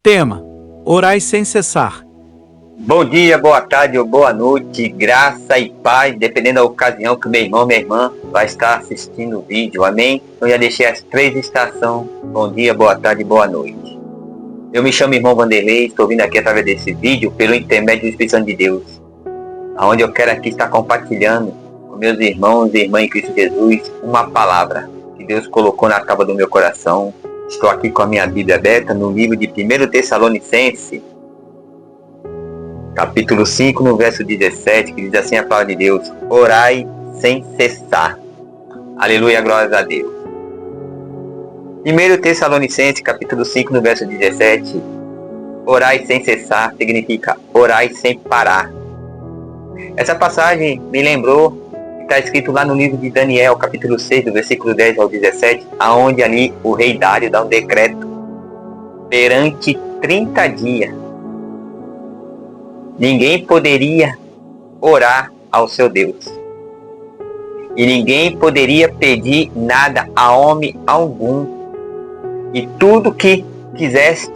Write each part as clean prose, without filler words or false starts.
Tema: Orai sem cessar. Bom dia, boa tarde ou boa noite, graça e paz, dependendo da ocasião que meu irmão, minha irmã vai estar assistindo o vídeo, amém? Eu já deixei as 3 estações, bom dia, boa tarde e boa noite. Eu me chamo irmão Vanderlei, estou vindo aqui através desse vídeo pelo intermédio do Espírito Santo de Deus, onde eu quero aqui estar compartilhando com meus irmãos e irmãs em Cristo Jesus uma palavra que Deus colocou na tábua do meu coração. Estou aqui com a minha Bíblia aberta no livro de 1 Tessalonicenses, capítulo 5, no verso 17, que diz assim a palavra de Deus: orai sem cessar. Aleluia, glórias a Deus. 1 Tessalonicenses, capítulo 5, no verso 17, orai sem cessar significa orai sem parar. Essa passagem me lembrou que está escrito lá no livro de Daniel, capítulo 6, do versículo 10 ao 17, aonde ali o rei Dário dá um decreto perante 30 dias. Ninguém poderia orar ao seu Deus. E ninguém poderia pedir nada a homem algum. E tudo que quisesse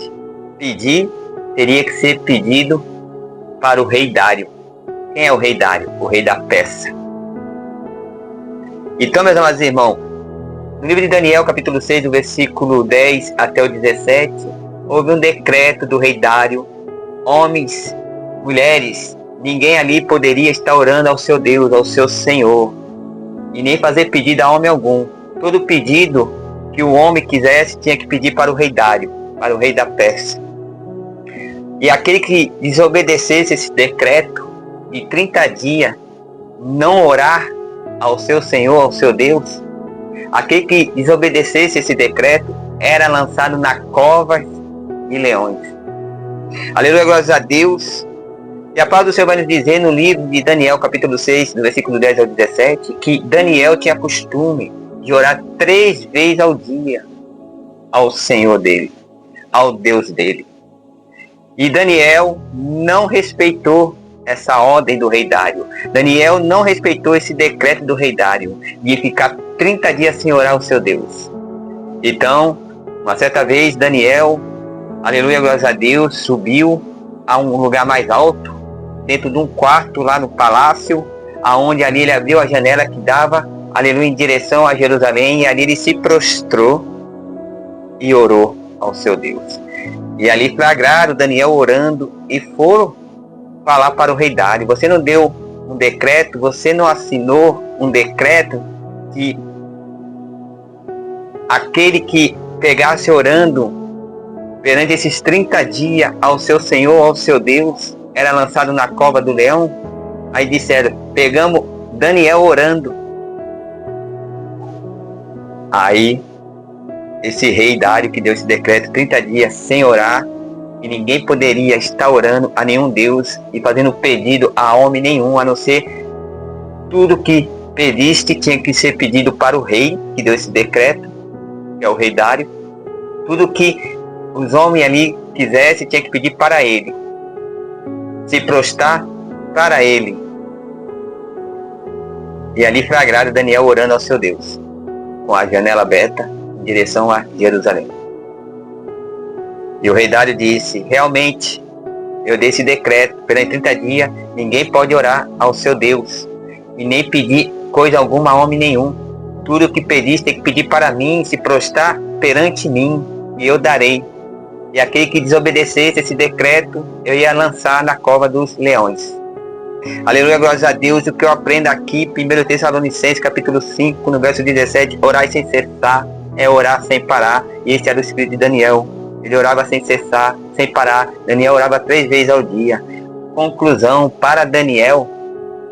pedir, teria que ser pedido para o rei Dário. Quem é o rei Dário? O rei da Pérsia. Então, meus amados irmãos, no livro de Daniel, capítulo 6, do versículo 10 até o 17, houve um decreto do rei Dário. Homens, mulheres, ninguém ali poderia estar orando ao seu Deus, ao seu Senhor, e nem fazer pedido a homem algum. Todo pedido que o homem quisesse tinha que pedir para o rei Dário, para o rei da Pérsia. E aquele que desobedecesse esse decreto de 30 dias, não orar ao seu Senhor, ao seu Deus, aquele que desobedecesse esse decreto era lançado na cova de leões. Aleluia, glórias a Deus. E a palavra do Senhor vai nos dizer no livro de Daniel, capítulo 6, do versículo 10 ao 17, que Daniel tinha costume de orar 3 vezes ao dia ao Senhor dele, ao Deus dele. E Daniel não respeitou essa ordem do rei Dário. Daniel não respeitou esse decreto do rei Dário de ficar 30 dias sem orar ao seu Deus. Então, uma certa vez, Daniel, aleluia, glórias a Deus, subiu a um lugar mais alto, dentro de um quarto lá no palácio, aonde ali ele abriu a janela que dava, aleluia, em direção a Jerusalém, e ali ele se prostrou e orou ao seu Deus. E ali flagraram Daniel orando e foram falar para o rei Dário: você não deu um decreto, você não assinou um decreto que aquele que pegasse orando perante esses 30 dias ao seu Senhor, ao seu Deus, era lançado na cova do leão? Aí disseram: pegamos Daniel orando. Aí esse rei Dário, que deu esse decreto, 30 dias sem orar, e ninguém poderia estar orando a nenhum Deus e fazendo pedido a homem nenhum, a não ser tudo que pediste tinha que ser pedido para o rei que deu esse decreto, que é o rei Dário. Tudo que os homens ali quisessem tinha que pedir para ele, se prostrar para ele. E ali flagraram Daniel orando ao seu Deus, com a janela aberta em direção a Jerusalém. E o rei Dário disse: realmente, eu dei esse decreto, perante 30 dias, ninguém pode orar ao seu Deus, e nem pedir coisa alguma a homem nenhum. Tudo que pediste tem que pedir para mim, se prostrar perante mim, e eu darei. E aquele que desobedecesse esse decreto, eu ia lançar na cova dos leões. Aleluia, glórias a Deus. O que eu aprendo aqui, 1 Tessalonicenses, capítulo 5, no verso 17, orar sem cessar, é orar sem parar. E esse era o espírito de Daniel. Ele orava sem cessar, sem parar. Daniel orava 3 vezes ao dia. Conclusão: para Daniel,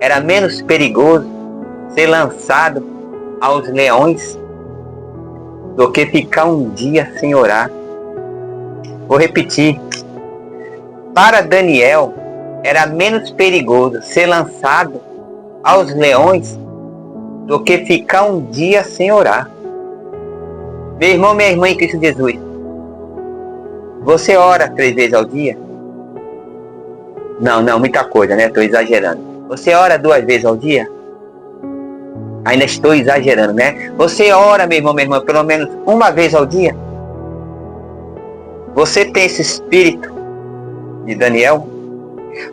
era menos perigoso ser lançado aos leões do que ficar um dia sem orar. Vou repetir. Para Daniel, era menos perigoso ser lançado aos leões do que ficar um dia sem orar. Meu irmão, minha irmã em Cristo Jesus, você ora 3 vezes ao dia? Não, muita coisa, né? Estou exagerando. Você ora 2 vezes ao dia? Ainda estou exagerando, né? Você ora, meu irmão, minha irmã, pelo menos 1 vez ao dia? Você tem esse espírito de Daniel?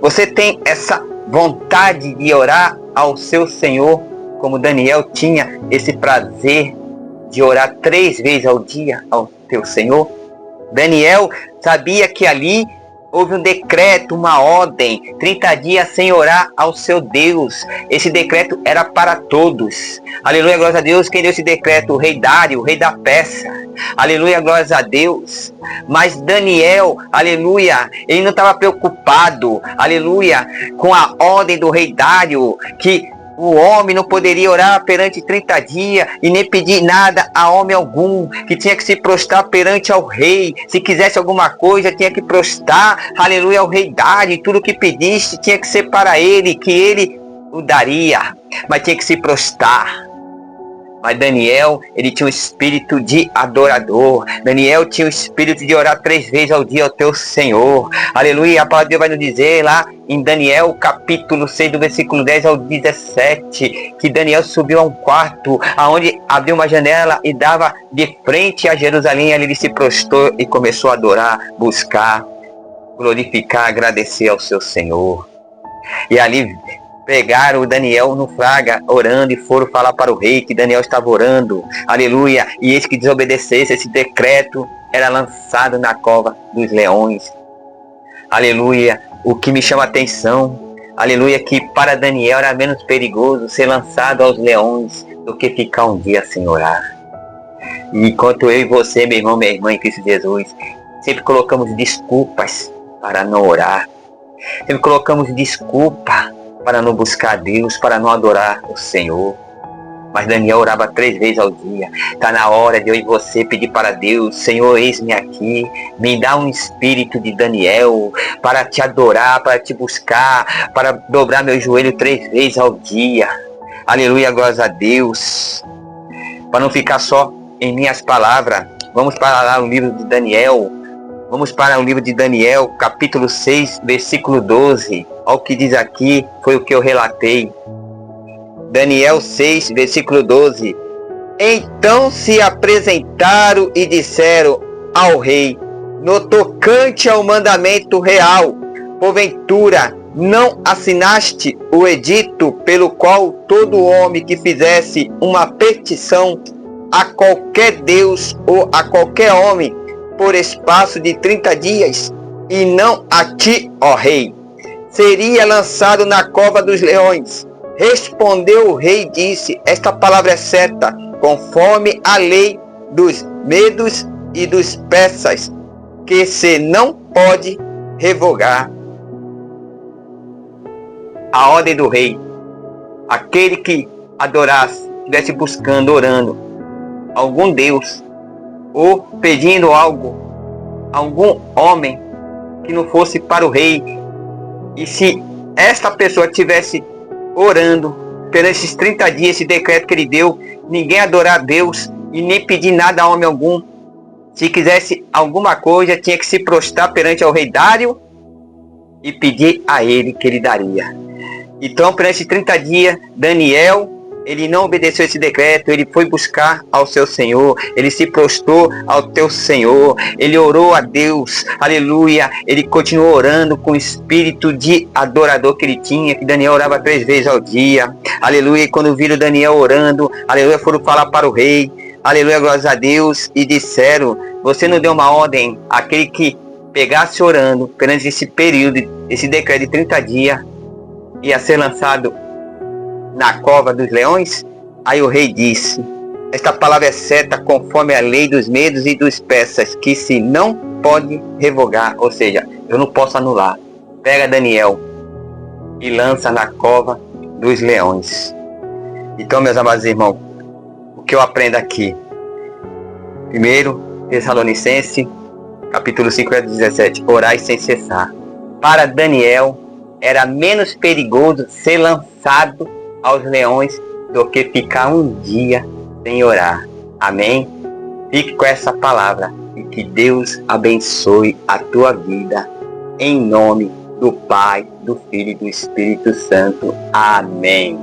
Você tem essa vontade de orar ao seu Senhor, como Daniel tinha esse prazer de orar 3 vezes ao dia ao teu Senhor? Daniel sabia que ali houve um decreto, uma ordem, 30 dias sem orar ao seu Deus. Esse decreto era para todos. Aleluia, glória a Deus. Quem deu esse decreto? O rei Dário, o rei da Pérsia. Aleluia, glória a Deus. Mas Daniel, aleluia, ele não estava preocupado, aleluia, com a ordem do rei Dário, que o homem não poderia orar perante 30 dias e nem pedir nada a homem algum, que tinha que se prostrar perante ao rei. Se quisesse alguma coisa, tinha que prostrar, aleluia, ao rei Dário, e tudo que pedisse tinha que ser para ele, que ele o daria, mas tinha que se prostrar. Mas Daniel, ele tinha um espírito de adorador. Daniel tinha o espírito de orar 3 vezes ao dia ao teu Senhor. Aleluia, a palavra de Deus vai nos dizer lá em Daniel, capítulo 6, do versículo 10 ao 17, que Daniel subiu a um quarto, aonde abriu uma janela e dava de frente a Jerusalém. Ali ele se prostrou e começou a adorar, buscar, glorificar, agradecer ao seu Senhor. E ali pegaram o Daniel no fraga, orando, e foram falar para o rei que Daniel estava orando, aleluia, e esse que desobedecesse esse decreto era lançado na cova dos leões. Aleluia, o que me chama a atenção, aleluia, que para Daniel era menos perigoso ser lançado aos leões do que ficar um dia sem orar. E enquanto eu e você, meu irmão, minha irmã em Cristo Jesus, sempre colocamos desculpas para não orar, sempre colocamos desculpa para não buscar Deus, para não adorar o Senhor. Mas Daniel orava 3 vezes ao dia. Está na hora de eu e você pedir para Deus: Senhor, eis-me aqui, me dá um espírito de Daniel, para te adorar, para te buscar, para dobrar meu joelho 3 vezes ao dia. Aleluia, glória a Deus. Para não ficar só em minhas palavras, vamos para lá o livro de Daniel. Vamos para o livro de Daniel, capítulo 6, versículo 12. Olha o que diz aqui, foi o que eu relatei. Daniel 6, versículo 12. Então se apresentaram e disseram ao rei, no tocante ao mandamento real, porventura não assinaste o edito pelo qual todo homem que fizesse uma petição a qualquer Deus ou a qualquer homem, por espaço de 30 dias, e não a ti, ó rei, seria lançado na cova dos leões? Respondeu o rei e disse, esta palavra é certa, conforme a lei dos medos e dos persas, que se não pode revogar. A ordem do rei, aquele que adorasse, estivesse buscando, orando algum Deus, ou pedindo algo, algum homem que não fosse para o rei, e se esta pessoa estivesse orando pelos esses 30 dias, esse decreto que ele deu, ninguém adorar a Deus e nem pedir nada a homem algum, se quisesse alguma coisa, tinha que se prostrar perante ao rei Dário e pedir a ele que ele daria. Então, perante esses 30 dias, Daniel, ele não obedeceu esse decreto, ele foi buscar ao seu Senhor, ele se prostrou ao teu Senhor, ele orou a Deus, aleluia, ele continuou orando com o espírito de adorador que ele tinha, que Daniel orava 3 vezes ao dia, aleluia, e quando viram Daniel orando, aleluia, foram falar para o rei, aleluia, glória a Deus, e disseram, você não deu uma ordem, aquele que pegasse orando, perante esse período, esse decreto de 30 dias, ia ser lançado na cova dos leões? Aí o rei disse, esta palavra é certa conforme a lei dos medos e dos persas, que se não pode revogar, ou seja, eu não posso anular. Pega Daniel e lança na cova dos leões. Então, meus amados irmãos, o que eu aprendo aqui? Primeiro, Tessalonicenses, capítulo 5, versículo 17, orai sem cessar. Para Daniel, era menos perigoso ser lançado aos leões do que ficar um dia sem orar. Amém? Fique com essa palavra e que Deus abençoe a tua vida. Em nome do Pai, do Filho e do Espírito Santo. Amém.